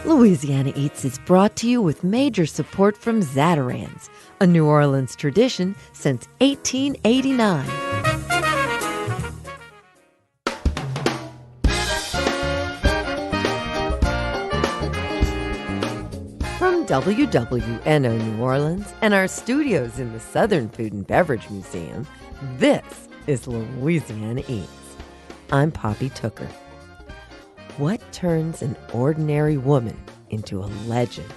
Louisiana Eats is brought to you with major support from Zatarain's, a New Orleans tradition since 1889. From WWNO New Orleans and our studios in the Southern Food and Beverage Museum, this is Louisiana Eats. I'm Poppy Tooker. What turns an ordinary woman into a legend?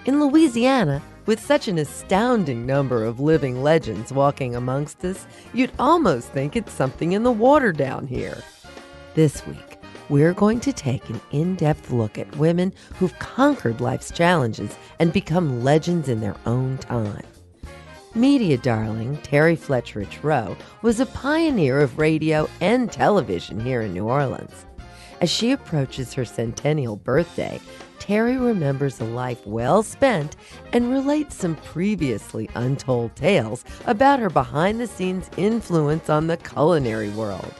In Louisiana, with such an astounding number of living legends walking amongst us, you'd almost think it's something in the water down here. This week, we're going to take an in-depth look at women who've conquered life's challenges and become legends in their own time. Media darling Terry Flettrich Rohe was a pioneer of radio and television here in New Orleans. As she approaches her centennial birthday, Terry remembers a life well spent and relates some previously untold tales about her behind-the-scenes influence on the culinary world.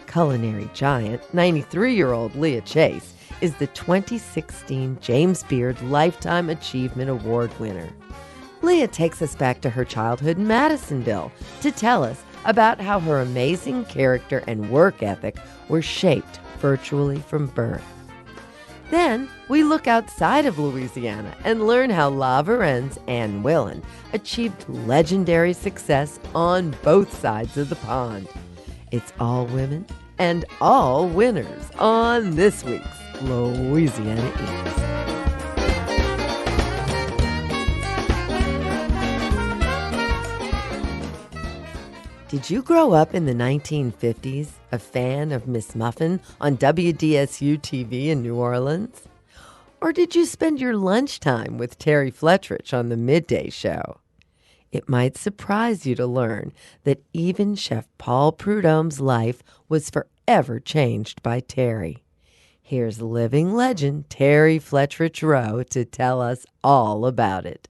Culinary giant, 93-year-old Leah Chase, is the 2016 James Beard Lifetime Achievement Award winner. Leah takes us back to her childhood in Madisonville to tell us about how her amazing character and work ethic were shaped virtually from birth. Then we look outside of Louisiana and learn how La Varenne's Anne Willan achieved legendary success on both sides of the pond. It's all women and all winners on this week's Louisiana Eats. Did you grow up in the 1950s, a fan of Miss Muffin on WDSU TV in New Orleans? Or did you spend your lunchtime with Terry Flettrich on the Midday show? It might surprise you to learn that even Chef Paul Prudhomme's life was forever changed by Terry. Here's living legend Terry Flettrich Rohe to tell us all about it.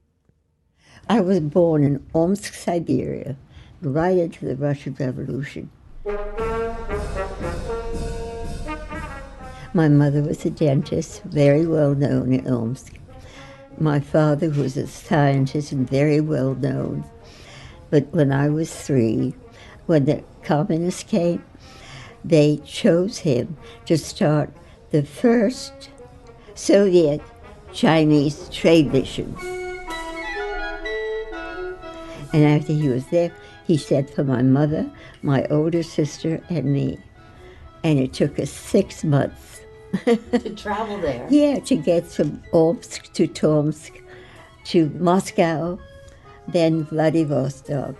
I was born in Omsk, Siberia, right into the Russian Revolution. My mother was a dentist, very well known in Omsk. My father was a scientist and very well known. But when I was 3, when the communists came, they chose him to start the first Soviet-Chinese trade mission. And after he was there, he sent for my mother, my older sister, and me. And it took us 6 months. To travel there? Yeah, to get from Omsk to Tomsk, to Moscow, then Vladivostok,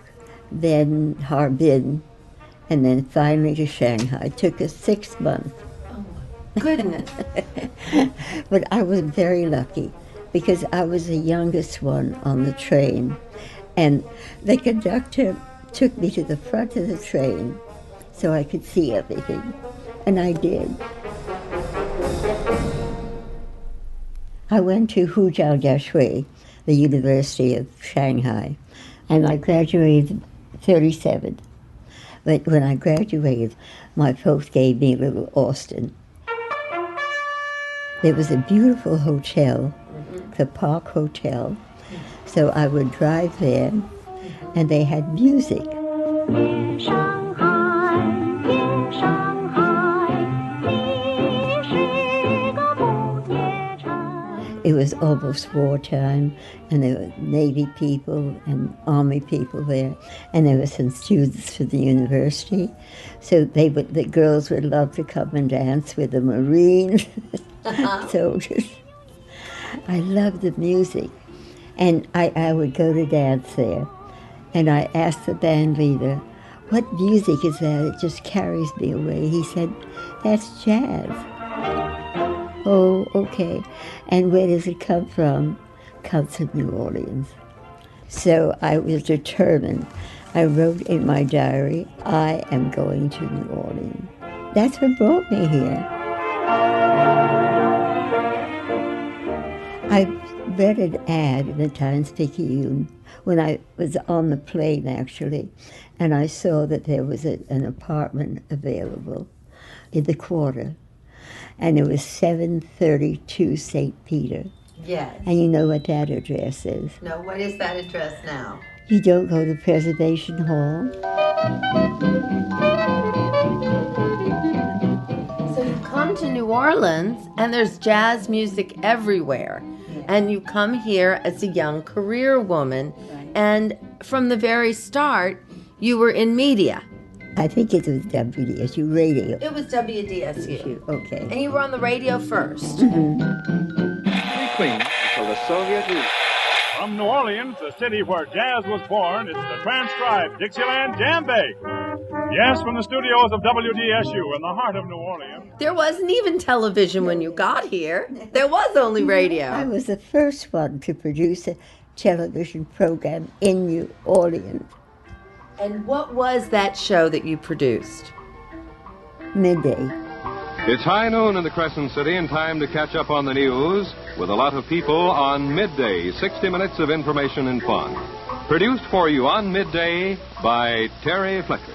then Harbin, and then finally to Shanghai. It took us 6 months. Oh, my goodness. But I was very lucky because I was the youngest one on the train. And the conductor took me to the front of the train so I could see everything. And I did. I went to Hujiao Dashui, the University of Shanghai, and I graduated 37. But when I graduated, my folks gave me a little Austin. There was a beautiful hotel, the Park Hotel, so I would drive there, and they had music. It was almost wartime, and there were Navy people and Army people there, and there were some students from the university. So the girls would love to come and dance with the Marine soldiers. I loved the music. And I would go to dance there, and I asked the band leader, "What music is that? It just carries me away." He said, "That's jazz." Oh, okay. And where does it come from? Comes from New Orleans. So I was determined. I wrote in my diary, "I am going to New Orleans." That's what brought me here. I read an ad in the Times-Picayune when I was on the plane, actually, and I saw that there was an apartment available in the quarter. and it was 732 St. Peter. Yes. And you know what that address is. No, what is that address now? You don't go to Preservation Hall. So you come to New Orleans, and there's jazz music everywhere. And you come here as a young career woman. Right. And from the very start, you were in media. I think it was WDSU radio. It was WDSU. Okay. And you were on the radio first. Clean until the Soviet Union. From New Orleans, the city where jazz was born, it's the transcribed Dixieland Djembe. Yes, from the studios of WDSU in the heart of New Orleans. There wasn't even television when you got here. There was only radio. I was the first one to produce a television program in New Orleans. And what was that show that you produced? Midday. It's high noon in the Crescent City and time to catch up on the news with a lot of people on Midday, 60 minutes of information and fun. Produced for you on Midday by Terry Flettrich.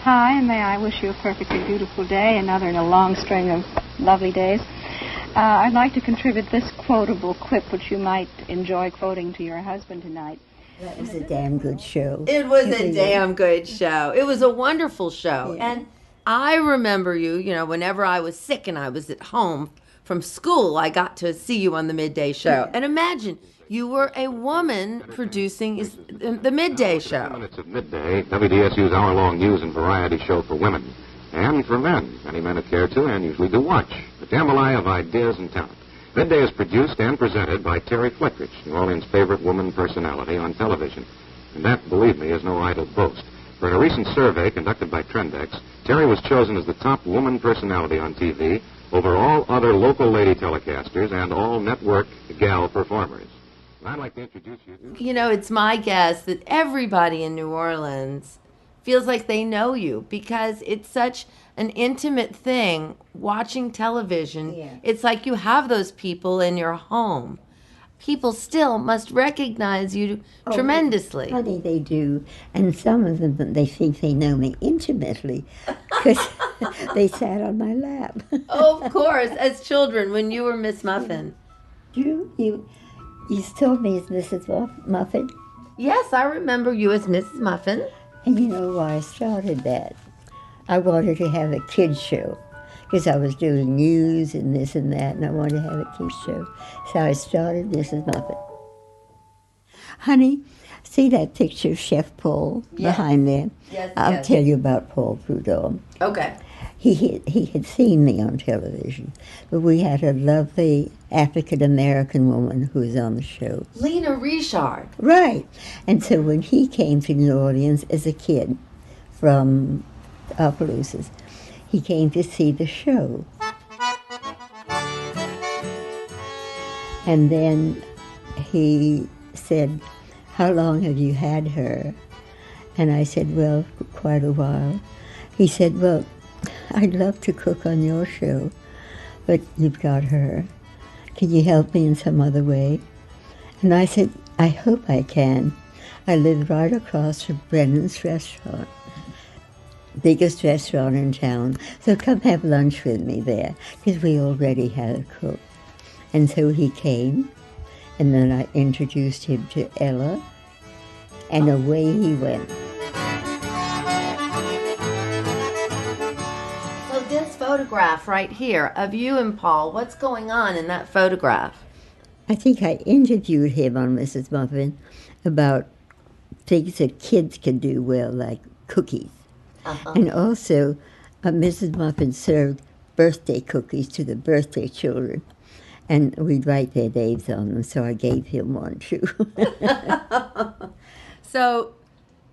Hi, and may I wish you a perfectly beautiful day, another in a long string of lovely days. I'd like to contribute this quotable quip which you might enjoy quoting to your husband tonight. That was a damn good show. It was a damn good show. It was a wonderful show. Yeah. And I remember you, whenever I was sick and I was at home from school, I got to see you on the Midday show. And imagine, you were a woman producing the Midday show. Minutes of Midday, WDSU's hour-long news and variety show for women. And for men. Many men who care to and usually do watch. A jambalaya of ideas and talent. Midday is produced and presented by Terry Flettrich, New Orleans' favorite woman personality on television. And that, believe me, is no idle boast. For in a recent survey conducted by Trendex, Terry was chosen as the top woman personality on TV over all other local lady telecasters and all network gal performers. And I'd like to introduce you to... It's my guess that everybody in New Orleans feels like they know you because it's such an intimate thing watching television. Yeah. It's like you have those people in your home. People still must recognize you tremendously. Honey, they do. And some of them, they think they know me intimately because they sat on my lap. Oh, of course, as children when you were Miss Muffin. You told me as Mrs. Muffin. Yes, I remember you as Mrs. Muffin. And you know why I started that? I wanted to have a kids show because I was doing news and this and that, and I wanted to have a kids show. So I started Mrs. Muffin. Honey, see that picture of Chef Paul behind there? Yes, I'll tell you about Paul Prudhomme. Okay. He had seen me on television, but we had a lovely African-American woman who was on the show. Lena Richard. Right. And so when he came to New Orleans as a kid from Opelousas, he came to see the show. And then he said, "How long have you had her?" And I said, "Well, quite a while." He said, "Well, I'd love to cook on your show, but you've got her. Can you help me in some other way?" And I said, "I hope I can. I live right across from Brennan's restaurant, biggest restaurant in town. So come have lunch with me there, because we already had a cook." And so he came, and then I introduced him to Ella, and away he went. So this photograph right here of you and Paul, what's going on in that photograph? I think I interviewed him on Mrs. Muffin about things that kids can do well, like cookies. And also, Mrs. Muffin served birthday cookies to the birthday children. And we'd write their names on them, so I gave him one, too. So,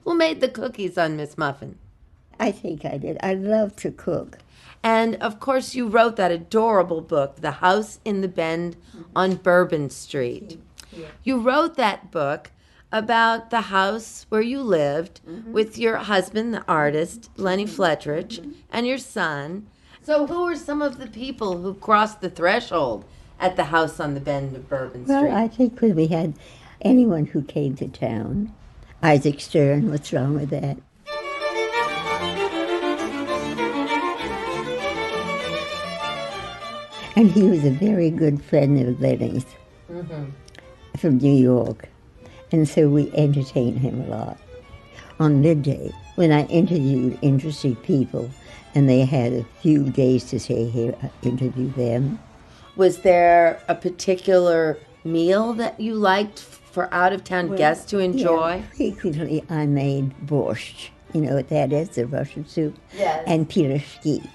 who made the cookies on Miss Muffin? I think I did. I love to cook. And, of course, you wrote that adorable book, The House in the Bend on Bourbon Street. Yeah. You wrote that book about the house where you lived with your husband, the artist, Lenny Flettrich, and your son. So who were some of the people who crossed the threshold at the house on the bend of Bourbon Street? Well, I think when we had anyone who came to town, Isaac Stern, what's wrong with that? And he was a very good friend of Lenny's from New York. And so we entertained him a lot. On Midday, when I interviewed interesting people, and they had a few days to stay here, I interviewed them. Was there a particular meal that you liked for out-of-town guests to enjoy? Yeah, frequently I made borscht. You know what that is, the Russian soup? Yes. And pirashki.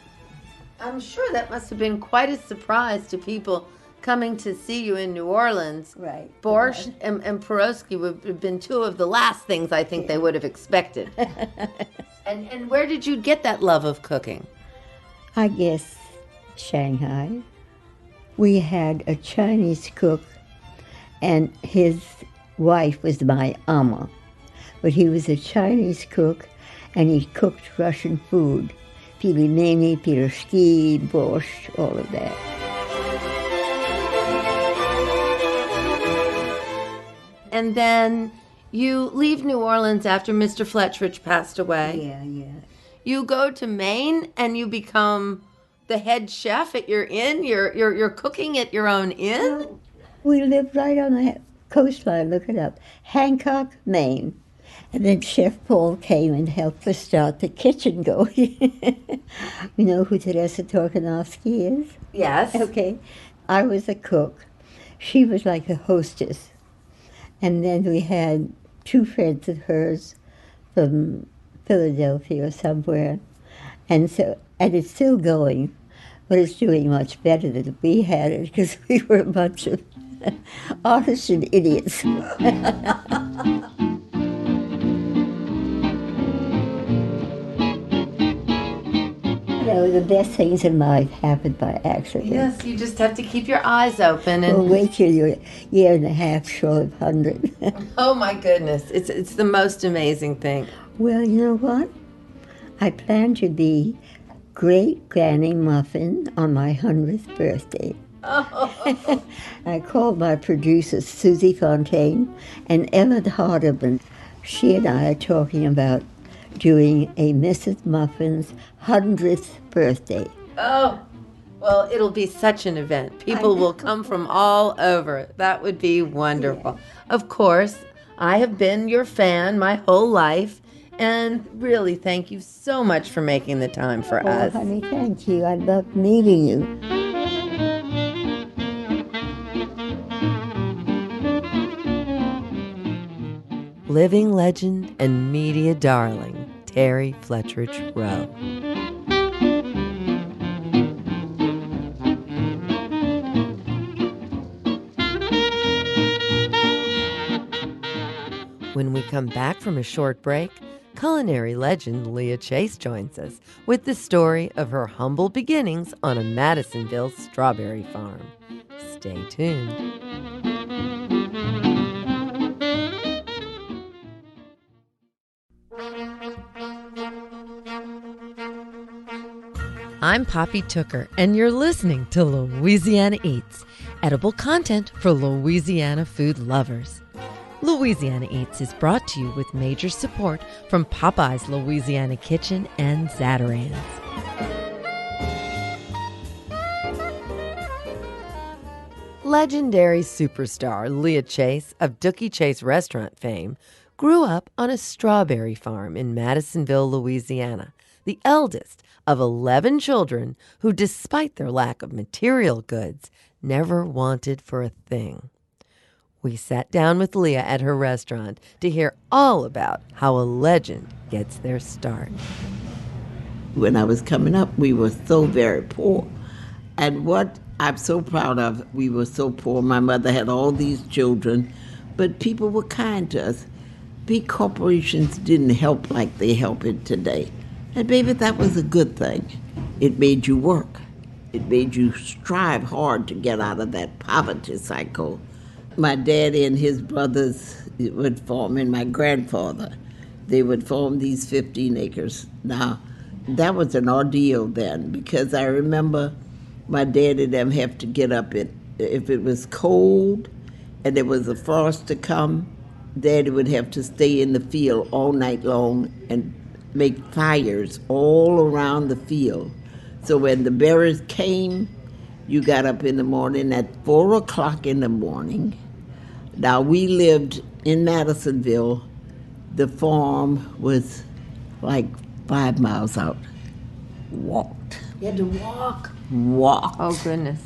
I'm sure that must have been quite a surprise to people coming to see you in New Orleans. Right. Borscht and pierogi would have been two of the last things I think they would have expected. And where did you get that love of cooking? I guess Shanghai. We had a Chinese cook, and his wife was my ama. But he was a Chinese cook, and he cooked Russian food. Pilmeni, pirashki, borscht, all of that. And then you leave New Orleans after Mr. Flettrich passed away. Yeah. You go to Maine and you become the head chef at your inn. You're cooking at your own inn. We lived right on the coastline. Look it up, Hancock, Maine. And then Chef Paul came and helped us start the kitchen going. You know who Teresa Torkanovsky is? Yes. Okay. I was a cook. She was like a hostess. And then we had two friends of hers from Philadelphia or somewhere. And it's still going, but it's doing much better than we had it because we were a bunch of artisan idiots. You know, the best things in life happen by accident. Yes, you just have to keep your eyes open. And Well, wait till you're a year and a half short of 100. oh my goodness, it's the most amazing thing. Well, you know what? I plan to be Great Granny Muffin on my 100th birthday. Oh. I called my producers, Susie Fontaine and Ella Hardeman. She and I are talking about doing a Mrs. Muffin's 100th birthday. Oh, well, it'll be such an event. People will come from all over. That would be wonderful. Yeah. Of course, I have been your fan my whole life, and really thank you so much for making the time for us. Oh, honey, thank you. I loved meeting you. Living legend and media darling, Terry Flettrich Rohe. When we come back from a short break, culinary legend Leah Chase joins us with the story of her humble beginnings on a Madisonville strawberry farm. Stay tuned. I'm Poppy Tooker, and you're listening to Louisiana Eats, edible content for Louisiana food lovers. Louisiana Eats is brought to you with major support from Popeye's Louisiana Kitchen and Zatarain's. Legendary superstar Leah Chase of Dookie Chase restaurant fame grew up on a strawberry farm in Madisonville, Louisiana, the eldest of 11 children who, despite their lack of material goods, never wanted for a thing. We sat down with Leah at her restaurant to hear all about how a legend gets their start. When I was coming up, we were so very poor. And what I'm so proud of, we were so poor. My mother had all these children, but people were kind to us. Big corporations didn't help like they help it today. And baby, that was a good thing. It made you work. It made you strive hard to get out of that poverty cycle. My daddy and his brothers would farm, and my grandfather, they would farm these 15 acres. Now, that was an ordeal then, because I remember my dad and them have to get up if it was cold and there was a frost to come, Daddy would have to stay in the field all night long and make fires all around the field. So when the berries came, You got up in the morning at 4 o'clock in the morning. Now, we lived in Madisonville. The farm was like 5 miles out. Walked. You had to walk. Walked. Oh, goodness.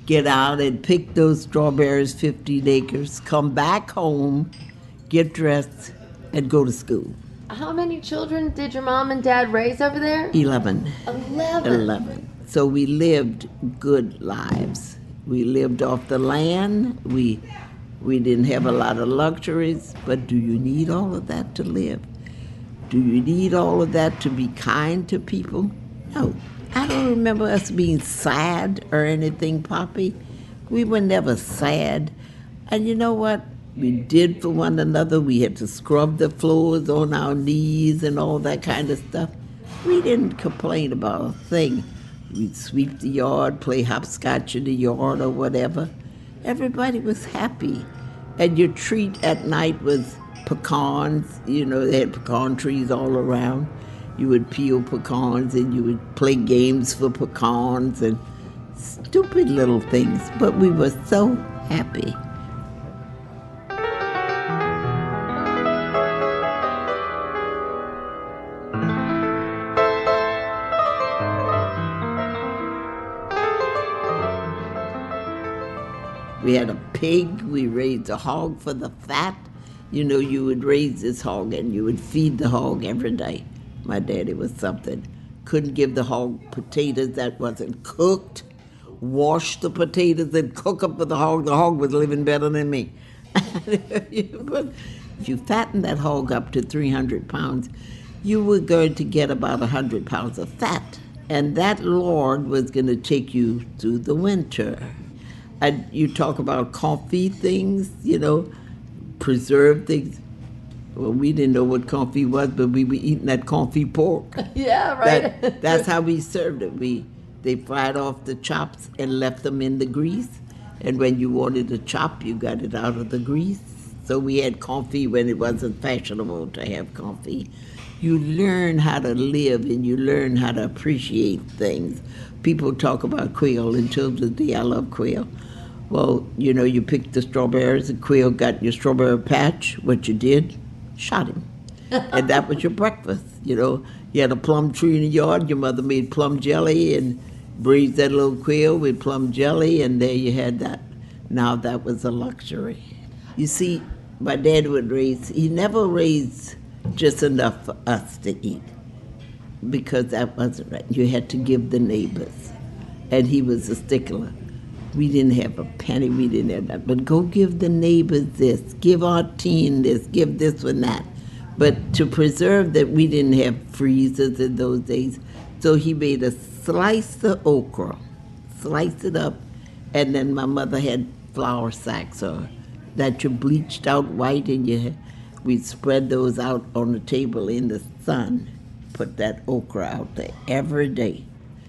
Get out and pick those strawberries, 15 acres, come back home, get dressed, and go to school. How many children did your mom and dad raise over there? 11. 11. So we lived good lives. We lived off the land. We didn't have a lot of luxuries, but do you need all of that to live? Do you need all of that to be kind to people? No. I don't remember us being sad or anything, Poppy. We were never sad. And you know what? We did for one another. We had to scrub the floors on our knees and all that kind of stuff. We didn't complain about a thing. We'd sweep the yard, play hopscotch in the yard or whatever. Everybody was happy. And your treat at night was pecans. You know, they had pecan trees all around. You would peel pecans and you would play games for pecans and stupid little things. But we were so happy. We had a pig. We raised a hog for the fat. You know, you would raise this hog and you would feed the hog every day. My daddy was something. Couldn't give the hog potatoes that wasn't cooked. Wash the potatoes and cook them for the hog. The hog was living better than me. But if you fatten that hog up to 300 pounds, you were going to get about 100 pounds of fat. And that Lord was going to take you through the winter. And you talk about coffee things, you know, preserved things. Well, we didn't know what confit was, but we were eating that confit pork. Yeah, right. That's how we served it. They fried off the chops and left them in the grease. And when you wanted a chop, you got it out of the grease. So we had confit when it wasn't fashionable to have confit. You learn how to live and you learn how to appreciate things. People talk about quail in terms of I love quail. Well, you know, you picked the strawberries and quail got your strawberry patch. What you did? Shot him. And that was your breakfast, you know. You had a plum tree in the yard. Your mother made plum jelly and braised that little quail with plum jelly, and there you had that. Now that was a luxury. You see, my dad he never raised just enough for us to eat, because that wasn't right. You had to give the neighbors, and he was a stickler. We didn't have a penny, we didn't have that. But go give the neighbors this, give our teen this, give this one that. But to preserve that, we didn't have freezers in those days. So he made a slice of okra, sliced it up, and then my mother had flour sacks that you bleached out white, and we'd spread those out on the table in the sun, put that okra out there every day.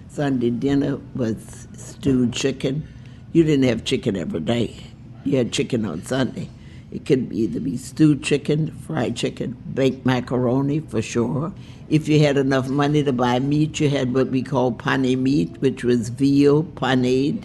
Sunday dinner was stewed chicken. You didn't have chicken every day. You had chicken on Sunday. It could either be stewed chicken, fried chicken, baked macaroni for sure. If you had enough money to buy meat, you had what we call pane meat, which was veal panade.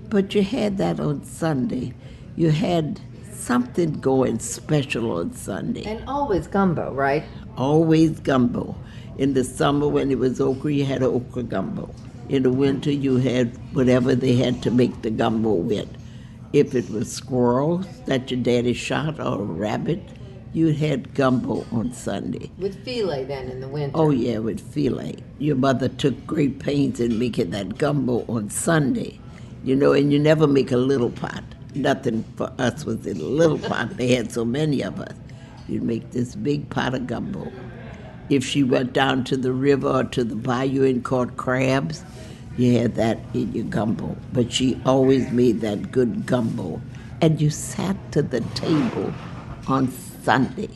But you had that on Sunday. You had something going special on Sunday. And always gumbo, right? Always gumbo. In the summer when it was okra, you had okra gumbo. In the winter, you had whatever they had to make the gumbo with. If it was squirrels that your daddy shot or a rabbit, you had gumbo on Sunday. With filet then in the winter? Oh, yeah, with filet. Your mother took great pains in making that gumbo on Sunday. You know, and you never make a little pot. Nothing for us was in a little pot. They had so many of us. You'd make this big pot of gumbo. If she went down to the river or to the bayou and caught crabs, you had that in your gumbo. But she always made that good gumbo. And you sat to the table on Sunday.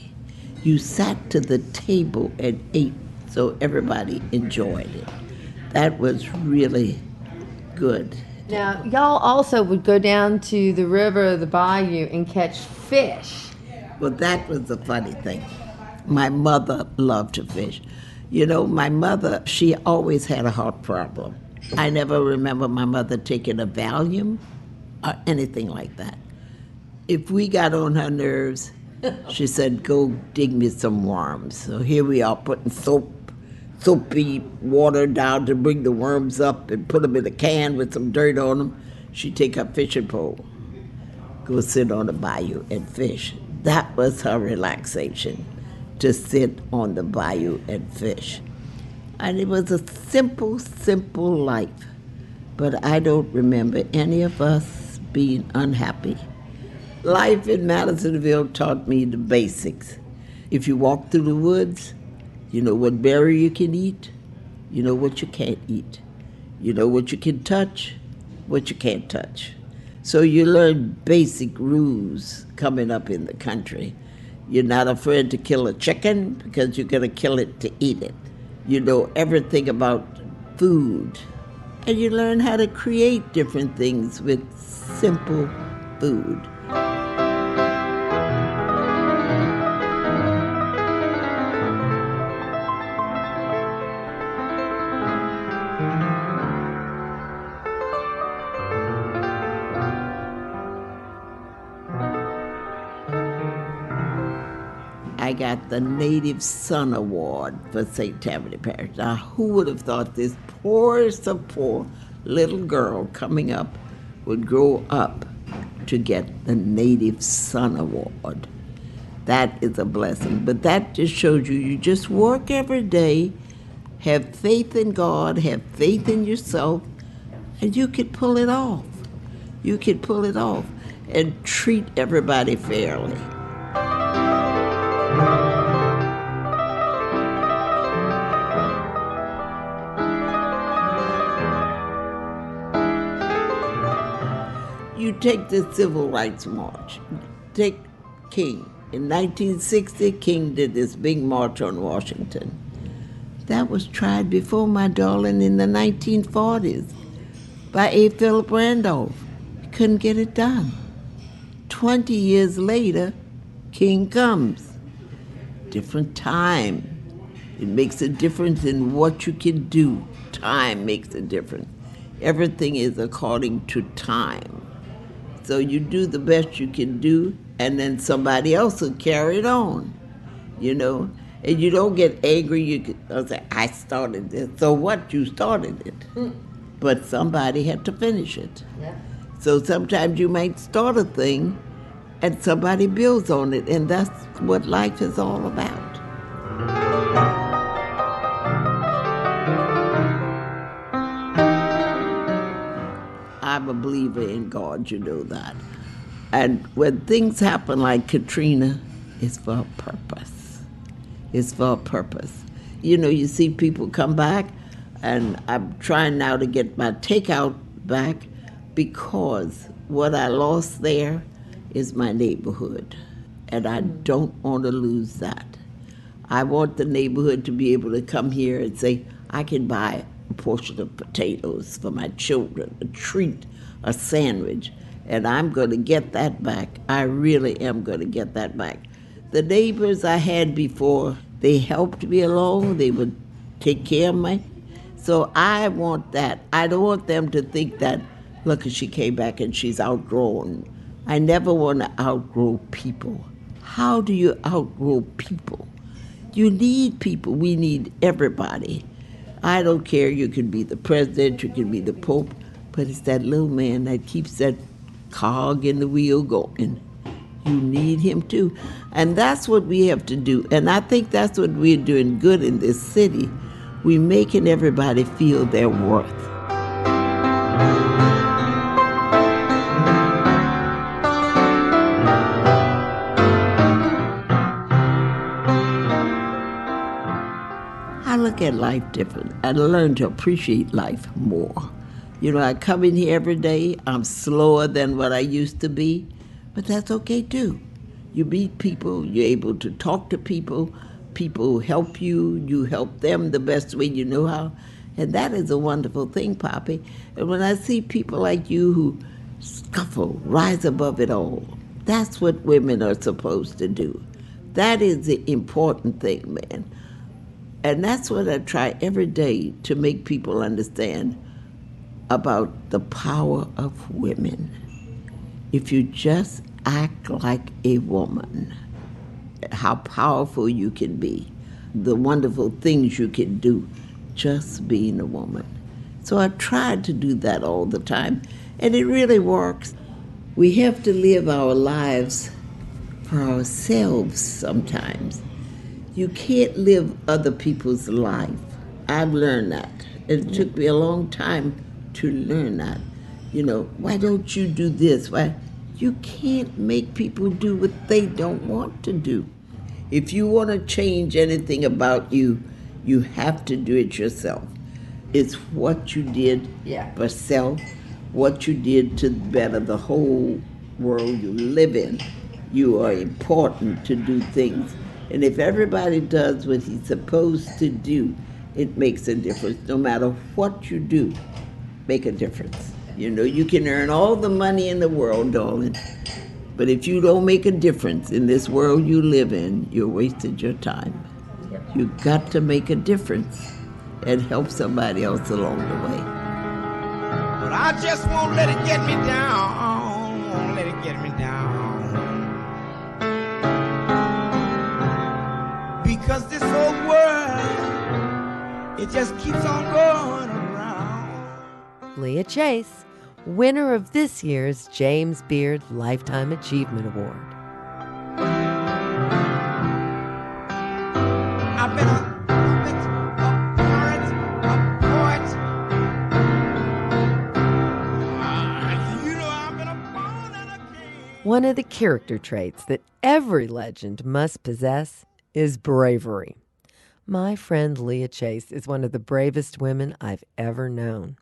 You sat to the table and ate, so everybody enjoyed it. That was really good. Now, y'all also would go down to the river or the bayou and catch fish. Well, that was the funny thing. My mother loved to fish. You know, my mother, she always had a heart problem. I never remember my mother taking a Valium or anything like that. If we got on her nerves, she said, go dig me some worms. So here we are putting soapy water down to bring the worms up and put them in a can with some dirt on them. She'd take her fishing pole, go sit on the bayou and fish. That was her relaxation, to sit on the bayou and fish. And it was a simple, simple life. But I don't remember any of us being unhappy. Life in Madisonville taught me the basics. If you walk through the woods, you know what berry you can eat, you know what you can't eat. You know what you can touch, what you can't touch. So you learn basic rules coming up in the country. You're not afraid to kill a chicken because you're going to kill it to eat it. You know everything about food. And you learn how to create different things with simple food. I got the Native Son Award for St. Tammany Parish. Now, who would have thought this poorest of poor little girl coming up would grow up to get the Native Son Award? That is a blessing. But that just shows you just work every day, have faith in God, have faith in yourself, and you can pull it off. You can pull it off and treat everybody fairly. You take the Civil Rights March. Take King. In 1960, King did this big march on Washington. That was tried before, my darling, in the 1940s by A. Philip Randolph. He couldn't get it done. 20 years later, King comes. Different time. It makes a difference in what you can do. Time makes a difference. Everything is according to time. So you do the best you can do, and then somebody else will carry it on, you know. And you don't get angry. You can say, I started this. So what? You started it. But somebody had to finish it. Yeah. So sometimes you might start a thing, and somebody builds on it, and that's what life is all about. I'm a believer in God, you know that. And when things happen like Katrina, it's for a purpose. It's for a purpose. You know, you see people come back, and I'm trying now to get my takeout back because what I lost there is my neighborhood, and I don't want to lose that. I want the neighborhood to be able to come here and say, I can buy a portion of potatoes for my children, a treat, a sandwich, and I'm going to get that back. I really am going to get that back. The neighbors I had before, they helped me along. They would take care of me. So I want that. I don't want them to think that, look, she came back and she's outgrown. I never want to outgrow people. How do you outgrow people? You need people. We need everybody. I don't care. You can be the president, you can be the pope, but it's that little man that keeps that cog in the wheel going. You need him too. And that's what we have to do. And I think that's what we're doing good in this city. We're making everybody feel their worth. I look at life different. I learn to appreciate life more. You know, I come in here every day. I'm slower than what I used to be, but that's okay too. You meet people, you're able to talk to people, people help you, you help them the best way you know how, and that is a wonderful thing, Poppy. And when I see people like you who scuffle, rise above it all, that's what women are supposed to do. That is the important thing, man. And that's what I try every day to make people understand. about the power of women. If you just act like a woman, how powerful you can be, the wonderful things you can do just being a woman. So I tried to do that all the time, and it really works. We have to live our lives for ourselves sometimes. You can't live other people's life. I've learned that. It took me a long time to learn that. You know, why don't you do this? Why? You can't make people do what they don't want to do. If you want to change anything about you, you have to do it yourself. It's what you did for self, what you did to better the whole world you live in. You are important to do things. And if everybody does what he's supposed to do, it makes a difference. No matter what you do, make a difference. You know, you can earn all the money in the world, darling, but if you don't make a difference in this world you live in, you're wasted your time. You got to make a difference and help somebody else along the way. But I just won't let it get me down, won't let it get me down. Because this whole world, it just keeps on going around. Leah Chase, winner of this year's James Beard Lifetime Achievement Award. I've been a poet. You know I've been a born and a king. One of the character traits that every legend must possess is bravery. My friend Leah Chase is one of the bravest women I've ever known.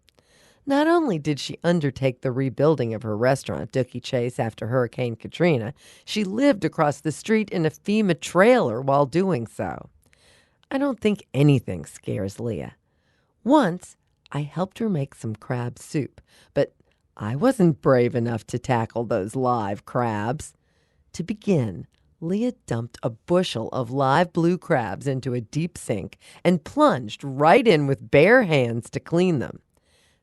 Not only did she undertake the rebuilding of her restaurant, Dookie Chase, after Hurricane Katrina, she lived across the street in a FEMA trailer while doing so. I don't think anything scares Leah. Once, I helped her make some crab soup, but I wasn't brave enough to tackle those live crabs. To begin, Leah dumped a bushel of live blue crabs into a deep sink and plunged right in with bare hands to clean them.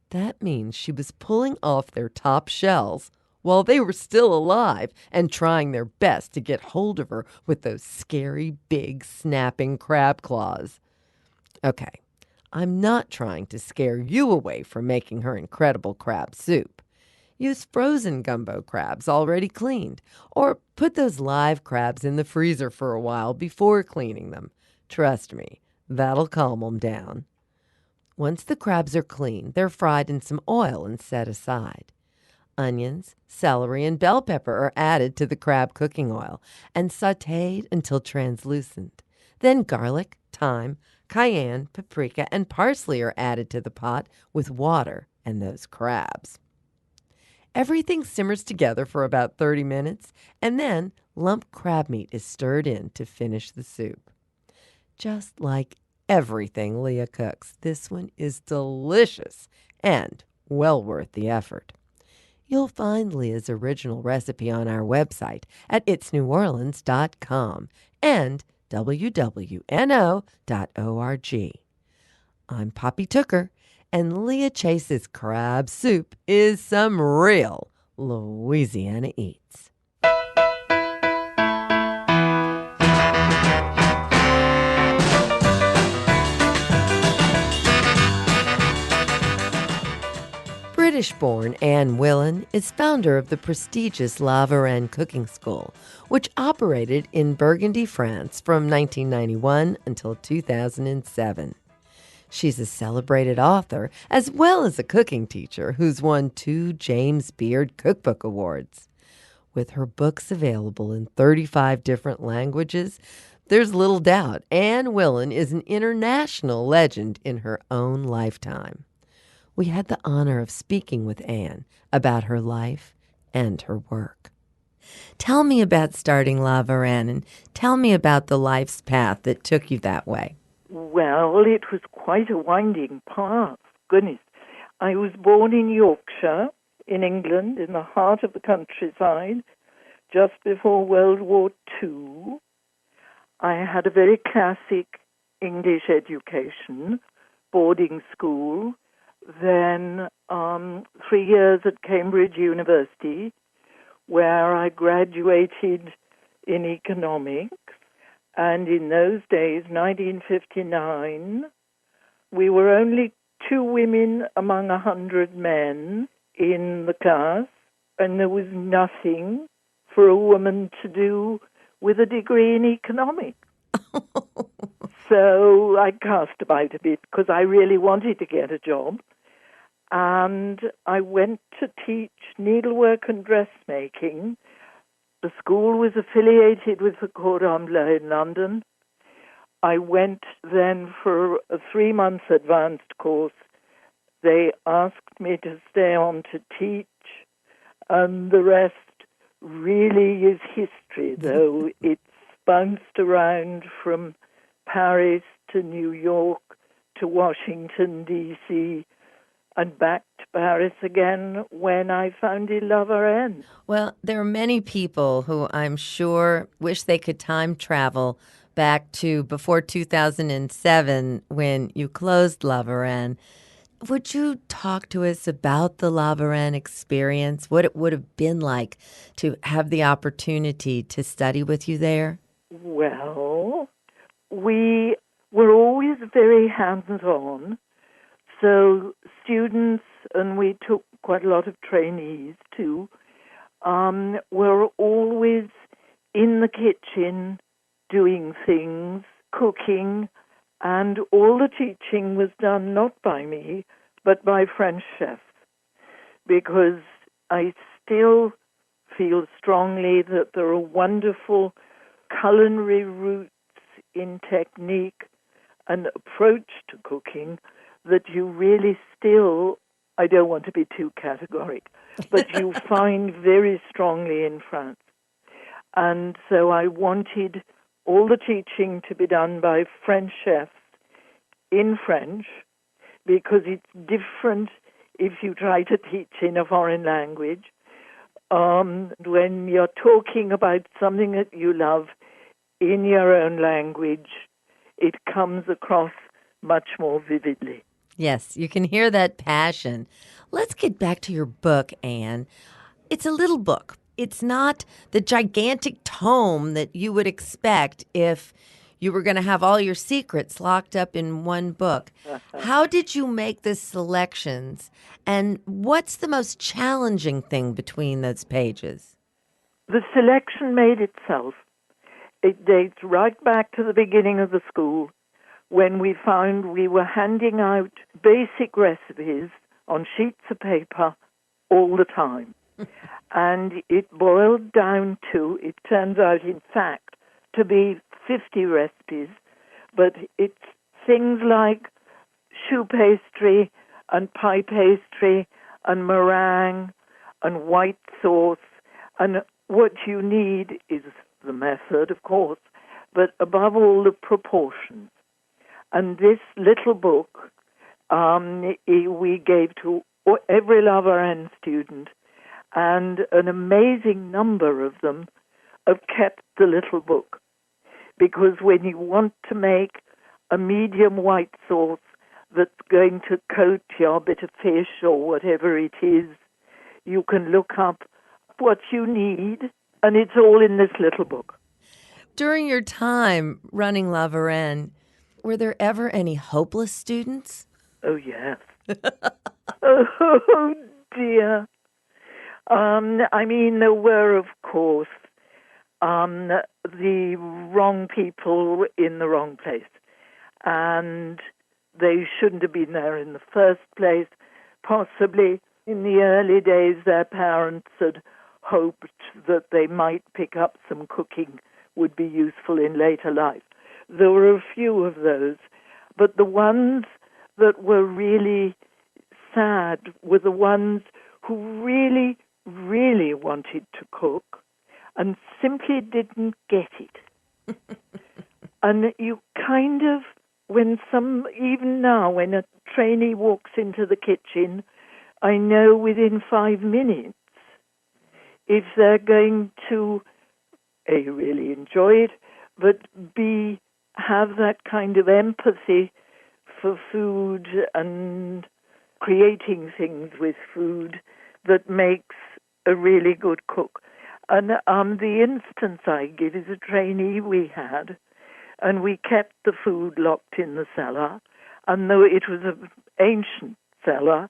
That means she was pulling off their top shells while they were still alive and trying their best to get hold of her with those scary, big, snapping crab claws. Okay, I'm not trying to scare you away from making her incredible crab soup. Use frozen gumbo crabs already cleaned, or put those live crabs in the freezer for a while before cleaning them. Trust me, that'll calm them down. Once the crabs are clean, they're fried in some oil and set aside. Onions, celery, and bell pepper are added to the crab cooking oil and sautéed until translucent. Then garlic, thyme, cayenne, paprika, and parsley are added to the pot with water and those crabs. Everything simmers together for about 30 minutes, and then lump crab meat is stirred in to finish the soup. Just like everything Leah cooks, this one is delicious and well worth the effort. You'll find Leah's original recipe on our website at itsneworleans.com and wwno.org. I'm Poppy Tooker, and Leah Chase's crab soup is some real Louisiana Eats. British-born Anne Willan is founder of the prestigious La Varenne Cooking School, which operated in Burgundy, France from 1991 until 2007. She's a celebrated author as well as a cooking teacher who's won 2 James Beard Cookbook Awards. With her books available in 35 different languages, there's little doubt Anne Willan is an international legend in her own lifetime. We had the honor of speaking with Anne about her life and her work. Tell me about starting La Varenne, and tell me about the life's path that took you that way. Well, it was quite a winding path. Goodness. I was born in Yorkshire, in England, in the heart of the countryside, just before World War II. I had a very classic English education, boarding school, then 3 years at Cambridge University, where I graduated in economics. And in those days, 1959, we were only 2 women among 100 men in the class, and there was nothing for a woman to do with a degree in economics. So I cast about a bit because I really wanted to get a job. And I went to teach needlework and dressmaking. The school was affiliated with the Cordon Bleu in London. I went then for a 3-month advanced course. They asked me to stay on to teach, and the rest really is history, though it's bounced around from Paris to New York to Washington, D.C., and back to Paris again when I founded La Varenne. Well, there are many people who I'm sure wish they could time travel back to before 2007 when you closed La Varenne. Would you talk to us about the La Varenne experience, what it would have been like to have the opportunity to study with you there? Well, we were always very hands-on. So students, and we took quite a lot of trainees too, were always in the kitchen doing things, cooking, and all the teaching was done not by me, but by French chefs, because I still feel strongly that there are wonderful culinary roots in technique and approach to cooking that you really still, I don't want to be too categoric, but you find very strongly in France. And so I wanted all the teaching to be done by French chefs in French, because it's different if you try to teach in a foreign language. When you're talking about something that you love in your own language, it comes across much more vividly. Yes, you can hear that passion. Let's get back to your book, Anne. It's a little book. It's not the gigantic tome that you would expect if you were going to have all your secrets locked up in one book. How did you make the selections, and what's the most challenging thing between those pages? The selection made itself. It dates right back to the beginning of the school, when we found we were handing out basic recipes on sheets of paper all the time. And it boiled down to, it turns out, in fact, to be 50 recipes, but it's things like choux pastry and pie pastry and meringue and white sauce. And what you need is the method, of course, but above all, the proportions. And this little book we gave to every La Varenne student, and an amazing number of them have kept the little book. Because when you want to make a medium white sauce that's going to coat your bit of fish or whatever it is, you can look up what you need, and it's all in this little book. During your time running La Varenne, were there ever any hopeless students? Oh, yes. Oh, dear. I mean, there were, of course, the wrong people in the wrong place. And they shouldn't have been there in the first place. Possibly in the early days, their parents had hoped that they might pick up some cooking would be useful in later life. There were a few of those, but the ones that were really sad were the ones who really, really wanted to cook and simply didn't get it. And you kind of, even now, when a trainee walks into the kitchen, I know within 5 minutes if they're going to, A, really enjoy it, but B, have that kind of empathy for food and creating things with food that makes a really good cook. And the instance I give is a trainee we had, and we kept the food locked in the cellar, and though it was an ancient cellar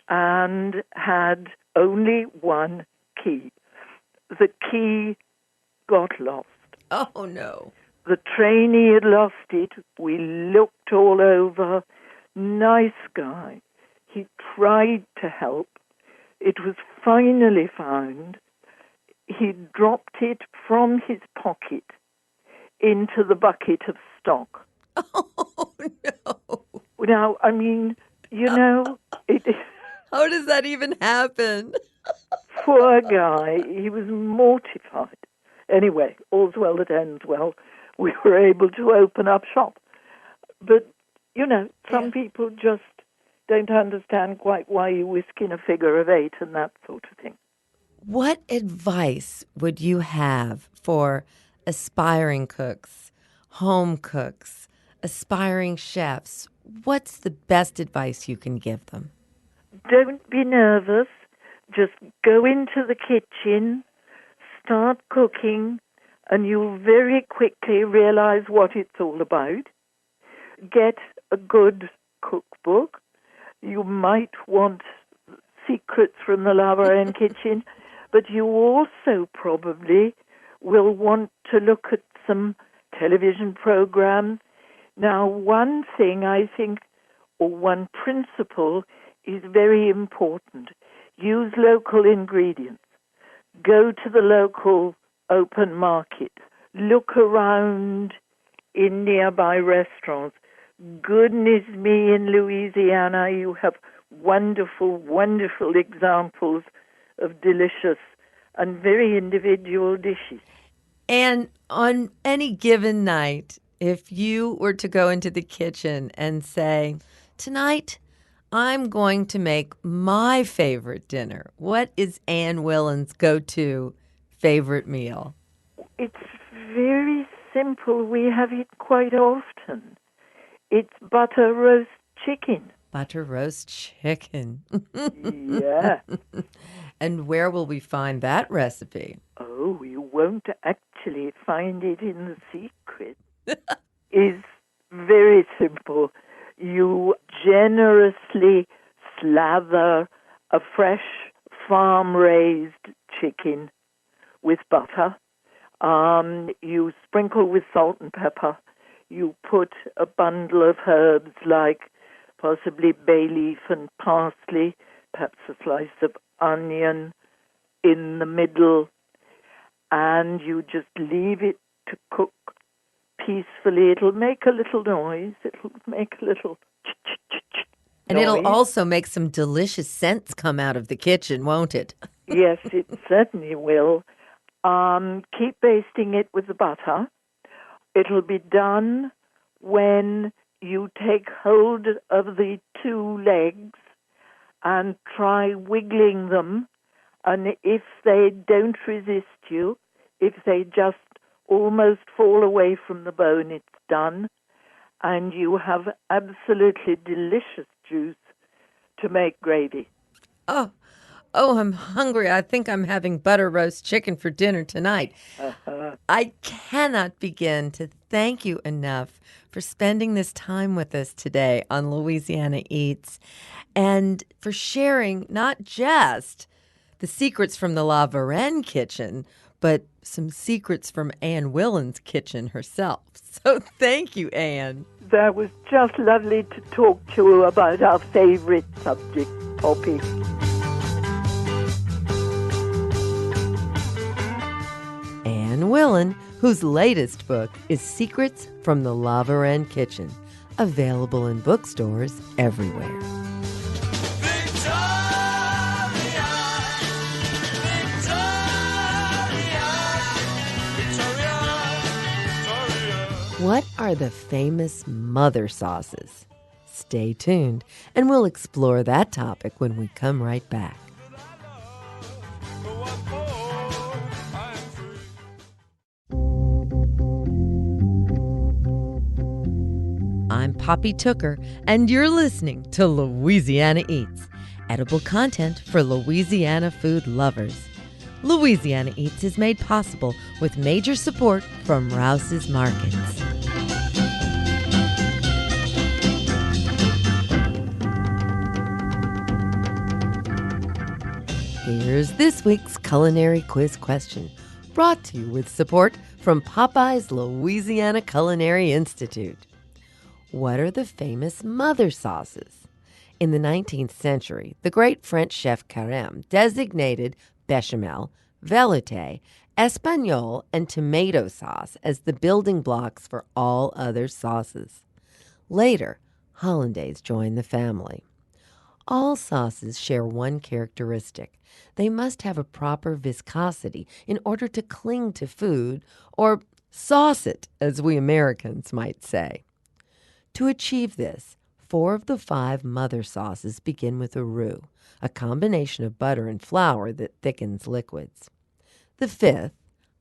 and had only one key. The key got lost. Oh, no. The trainee had lost it. We looked all over. Nice guy. He tried to help. It was finally found. He dropped it from his pocket into the bucket of stock. Oh, no. Now, I mean, How does that even happen? Poor guy. He was mortified. Anyway, all's well that ends well. We were able to open up shop. But, some people just don't understand quite why you whisk in a figure of 8 and that sort of thing. What advice would you have for aspiring cooks, home cooks, aspiring chefs? What's the best advice you can give them? Don't be nervous. Just go into the kitchen, start cooking, and you'll very quickly realize what it's all about. Get a good cookbook. You might want secrets from the Varenne kitchen, but you also probably will want to look at some television programs. Now, one thing I think, or one principle, is very important. Use local ingredients. Go to the local open market. Look around in nearby restaurants. Goodness me, in Louisiana, you have wonderful, wonderful examples of delicious and very individual dishes. And on any given night, if you were to go into the kitchen and say, tonight, I'm going to make my favorite dinner, what is Anne Willan's go-to favorite meal? It's very simple. We have it quite often. It's butter roast chicken. Butter roast chicken. Yeah. And where will we find that recipe? Oh, you won't actually find it in the secret. It's very simple. You generously slather a fresh farm-raised chicken with butter. You sprinkle with salt and pepper. You put a bundle of herbs like possibly bay leaf and parsley, perhaps a slice of onion in the middle, and you just leave it to cook peacefully. It'll make a little noise. It'll make a little and noise. It'll also make some delicious scents come out of the kitchen, won't it? Yes, it certainly will. Keep basting it with the butter. It'll be done when you take hold of the two legs and try wiggling them. And if they don't resist you, if they just almost fall away from the bone, it's done. And you have absolutely delicious juice to make gravy. Oh, I'm hungry. I think I'm having butter roast chicken for dinner tonight. I cannot begin to thank you enough for spending this time with us today on Louisiana Eats and for sharing not just the secrets from the La Varenne kitchen, but some secrets from Anne Willan's kitchen herself. So thank you, Anne. That was just lovely to talk to you about our favorite subject, Poppy. Anne Willan, whose latest book is Secrets from the La Varenne Kitchen, available in bookstores everywhere. What are the famous mother sauces? Stay tuned, and we'll explore that topic when we come right back. I'm Poppy Tooker, and you're listening to Louisiana Eats, edible content for Louisiana food lovers. Louisiana Eats is made possible with major support from Rouse's Markets. Here's this week's culinary quiz question, brought to you with support from Popeye's Louisiana Culinary Institute. What are the famous mother sauces? In the 19th century, the great French chef Carême designated bechamel, velouté, espagnole, and tomato sauce as the building blocks for all other sauces. Later, hollandaise joined the family. All sauces share one characteristic. They must have a proper viscosity in order to cling to food, or sauce it, as we Americans might say. To achieve this, 4 of the 5 mother sauces begin with a roux, a combination of butter and flour that thickens liquids. The 5th,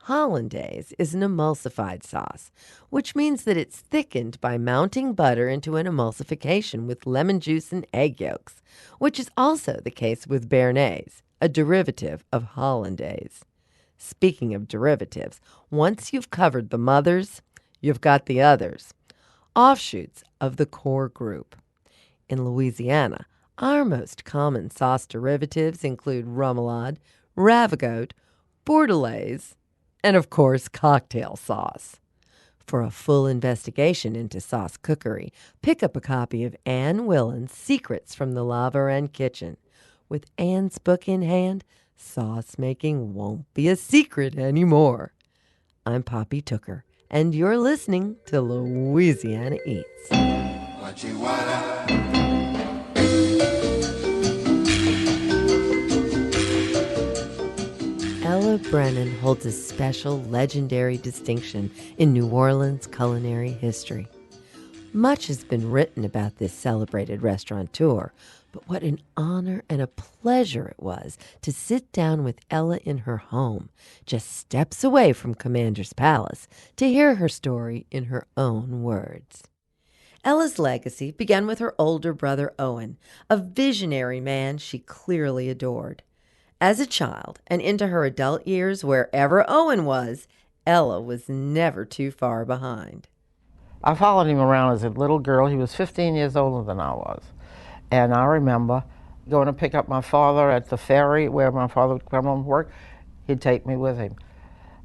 hollandaise, is an emulsified sauce, which means that it's thickened by mounting butter into an emulsification with lemon juice and egg yolks, which is also the case with béarnaise, a derivative of hollandaise. Speaking of derivatives, once you've covered the mothers, you've got the others, offshoots of the core group. In Louisiana, our most common sauce derivatives include remoulade, ravigote, bordelaise, and of course, cocktail sauce. For a full investigation into sauce cookery, pick up a copy of Anne Willan's Secrets from the Varenne Kitchen. With Anne's book in hand, sauce making won't be a secret anymore. I'm Poppy Tooker, and you're listening to Louisiana Eats. Ella Brennan holds a special, legendary distinction in New Orleans culinary history. Much has been written about this celebrated restaurateur, but what an honor and a pleasure it was to sit down with Ella in her home, just steps away from Commander's Palace, to hear her story in her own words. Ella's legacy began with her older brother Owen, a visionary man she clearly adored. As a child and into her adult years, wherever Owen was, Ella was never too far behind. I followed him around as a little girl. He was 15 years older than I was. And I remember going to pick up my father at the ferry where my father would come home from work. He'd take me with him.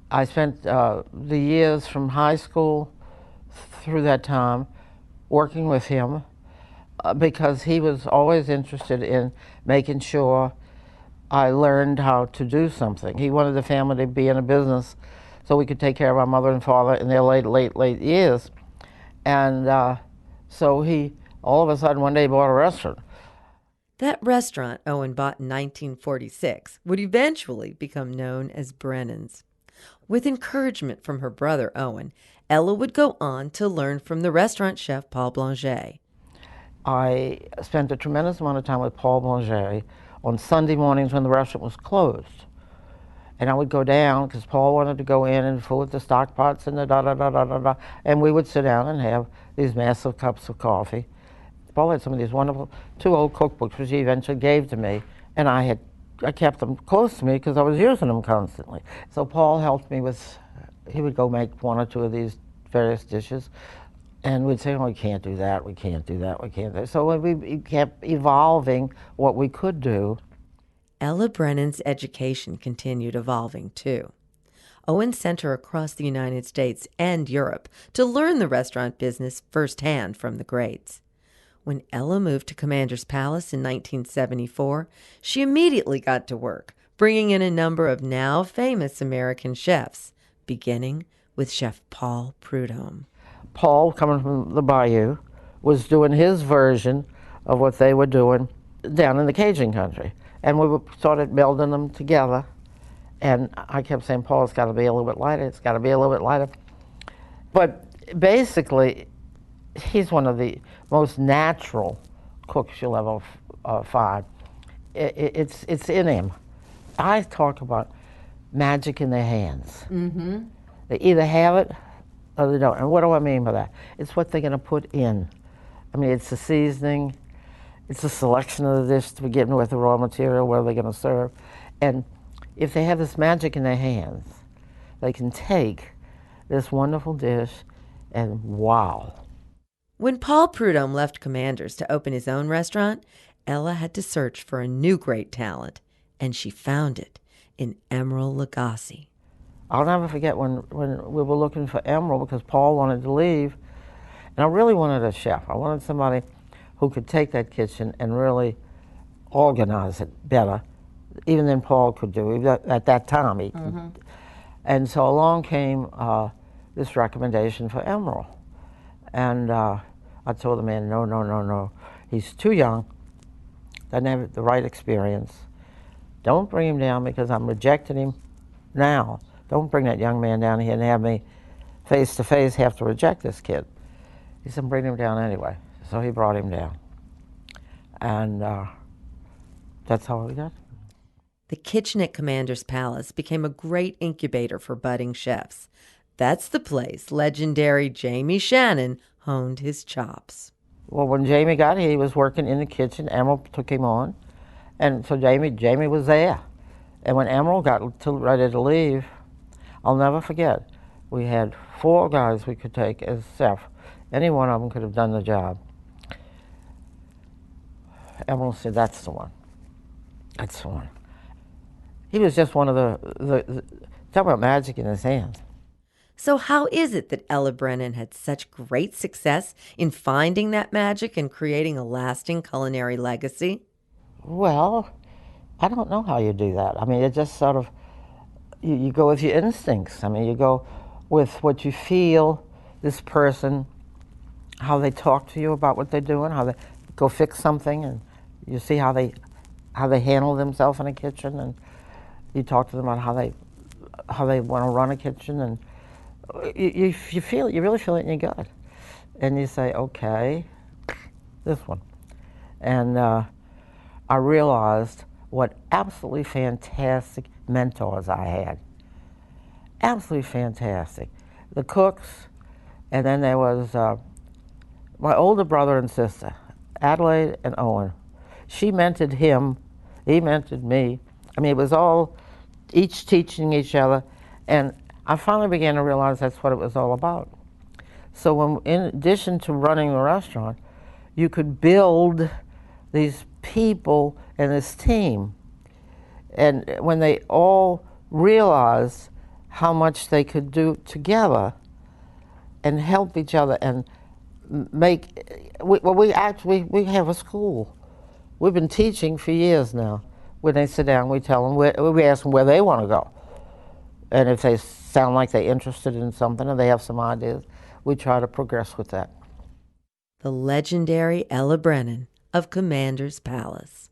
I spent the years from high school through that time working with him because he was always interested in making sure I learned how to do something. He wanted the family to be in a business so we could take care of our mother and father in their late years. And so he, all of a sudden, one day bought a restaurant. That restaurant Owen bought in 1946 would eventually become known as Brennan's. With encouragement from her brother Owen, Ella would go on to learn from the restaurant chef Paul Blanger. I spent a tremendous amount of time with Paul Blanger on Sunday mornings when the restaurant was closed. And I would go down, because Paul wanted to go in and fill with the stock pots and the da-da-da-da-da-da, and we would sit down and have these massive cups of coffee. Paul had some of these wonderful 2 old cookbooks, which he eventually gave to me, and I kept them close to me because I was using them constantly. So Paul helped me with, he would go make 1 or 2 of these various dishes, and we'd say, oh, we can't do that, we can't do that, we can't do that. So we kept evolving what we could do. Ella Brennan's education continued evolving, too. Owen sent her across the United States and Europe to learn the restaurant business firsthand from the greats. When Ella moved to Commander's Palace in 1974, she immediately got to work, bringing in a number of now famous American chefs, beginning with Chef Paul Prudhomme. Paul, coming from the Bayou, was doing his version of what they were doing down in the Cajun country. And we started melding them together. And I kept saying, Paul, it's got to be a little bit lighter, it's got to be a little bit lighter. But basically, he's one of the most natural cooks you'll ever find. It's in him. I talk about magic in their hands. Mm-hmm. They either have it or they don't. And what do I mean by that? It's what they're going to put in. I mean, it's the seasoning, it's the selection of the dish to begin with, the raw material, what are they going to serve. And if they have this magic in their hands, they can take this wonderful dish and wow. When Paul Prudhomme left Commander's to open his own restaurant, Ella had to search for a new great talent, and she found it in Emeril Lagasse. I'll never forget when we were looking for Emeril because Paul wanted to leave, and I really wanted a chef. I wanted somebody who could take that kitchen and really organize it better, even than Paul could do. At that time, he could. And so along came this recommendation for Emeril. And I told the man, no. He's too young, doesn't have the right experience. Don't bring him down because I'm rejecting him now. Don't bring that young man down here and have me face to face have to reject this kid. He said, bring him down anyway. So he brought him down. And that's how we got him. The kitchen at Commander's Palace became a great incubator for budding chefs. That's the place legendary Jamie Shannon honed his chops. Well, when Jamie got here, he was working in the kitchen. Emeril took him on. And so Jamie was there. And when Emeril got ready to leave, I'll never forget, we had 4 guys we could take as chef. Any one of them could have done the job. Emeril said, that's the one. That's the one. He was just one of the talk about magic in his hands. So how is it that Ella Brennan had such great success in finding that magic and creating a lasting culinary legacy? Well, I don't know how you do that. I mean, it just sort of, you go with your instincts. I mean, you go with what you feel, this person, how they talk to you about what they're doing, how they go fix something, and you see how they handle themselves in a kitchen, and you talk to them about how they want to run a kitchen, and you feel it, you really feel it in your gut. And you say, okay, this one. And I realized what absolutely fantastic mentors I had. Absolutely fantastic. The cooks, and then there was my older brother and sister, Adelaide and Owen. She mentored him, he mentored me. I mean, it was all each teaching each other, and I finally began to realize that's what it was all about. So when, in addition to running the restaurant, you could build these people and this team. And when they all realized how much they could do together and help each other and make, we have a school. We've been teaching for years now. When they sit down, we tell them, we ask them where they want to go. And if they sound like they're interested in something or they have some ideas, we try to progress with that. The legendary Ella Brennan of Commander's Palace.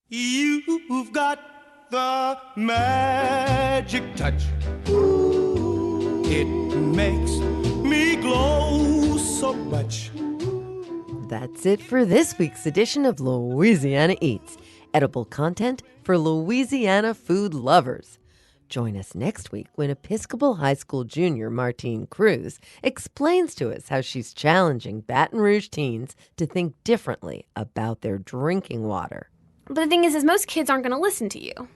You've got the magic touch. It makes me glow so much. That's it for this week's edition of Louisiana Eats, edible content for Louisiana food lovers. Join us next week when Episcopal High School junior Martine Cruz explains to us how she's challenging Baton Rouge teens to think differently about their drinking water. But the thing is most kids aren't going to listen to you.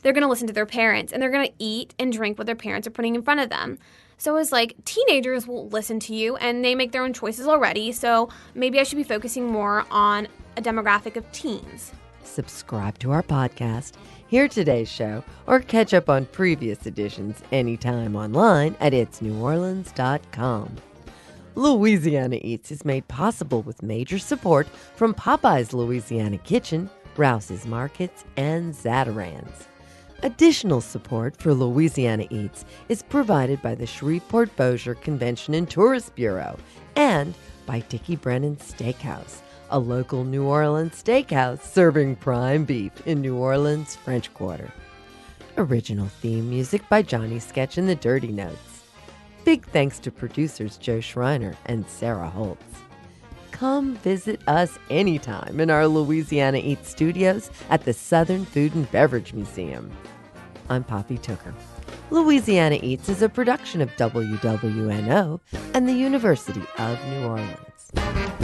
They're going to listen to their parents, and they're going to eat and drink what their parents are putting in front of them. So it's like teenagers will listen to you, and they make their own choices already, so maybe I should be focusing more on a demographic of teens. Subscribe to our podcast, hear today's show, or catch up on previous editions anytime online at itsneworleans.com. Louisiana Eats is made possible with major support from Popeye's Louisiana Kitchen, Rouse's Markets, and Zatarain's. Additional support for Louisiana Eats is provided by the Shreveport-Bossier Convention and Tourist Bureau and by Dickie Brennan's Steakhouse, a local New Orleans steakhouse serving prime beef in New Orleans' French Quarter. Original theme music by Johnny Sketch and the Dirty Notes. Big thanks to producers Joe Schreiner and Sarah Holtz. Come visit us anytime in our Louisiana Eats studios at the Southern Food and Beverage Museum. I'm Poppy Tooker. Louisiana Eats is a production of WWNO and the University of New Orleans.